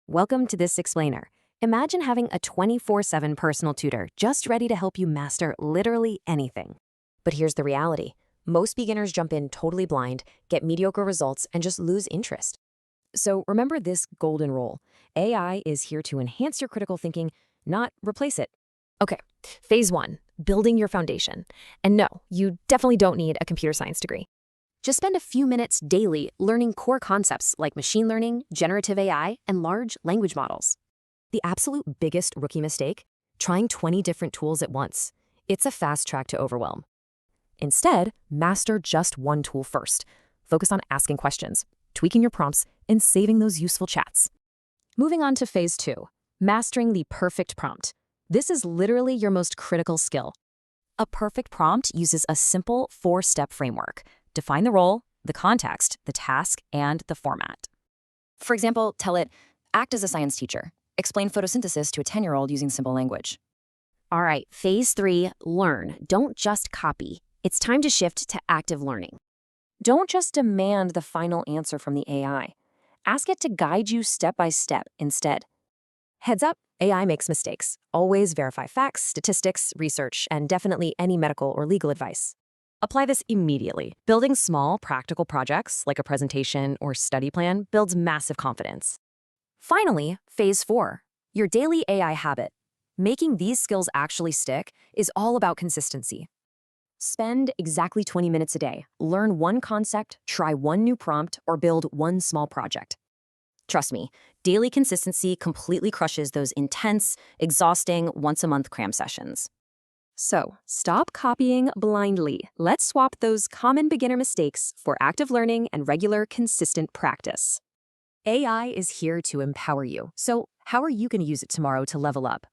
Welcome to this explainer. Imagine having a 24/7 personal tutor just ready to help you master literally anything. But here's the reality. Most beginners jump in totally blind, get mediocre results, and just lose interest. So remember this golden rule. AI is here to enhance your critical thinking, not replace it. Okay, phase 1, building your foundation. And no, you definitely don't need a computer science degree. Just spend a few minutes daily learning core concepts like machine learning, generative AI, and large language models. The absolute biggest rookie mistake? Trying 20 different tools at once. It's a fast track to overwhelm. Instead, master just one tool first. Focus on asking questions, tweaking your prompts, and saving those useful chats. Moving on to phase 2, mastering the perfect prompt. This is literally your most critical skill. A perfect prompt uses a simple 4-step framework. Define the role, the context, the task, and the format. For example, tell it, act as a science teacher. Explain photosynthesis to a 10-year-old using simple language. All right, phase 3, learn. Don't just copy. It's time to shift to active learning. Don't just demand the final answer from the AI. Ask it to guide you step by step instead. Heads up, AI makes mistakes. Always verify facts, statistics, research, and definitely any medical or legal advice. Apply this immediately. Building small, practical projects, like a presentation or study plan, builds massive confidence. Finally, phase 4, your daily AI habit. Making these skills actually stick is all about consistency. Spend exactly 20 minutes a day. Learn one concept, try one new prompt, or build one small project. Trust me, daily consistency completely crushes those intense, exhausting, once-a-month cram sessions. So, stop copying blindly. Let's swap those common beginner mistakes for active learning and regular, consistent practice. AI is here to empower you. So, how are you going to use it tomorrow to level up?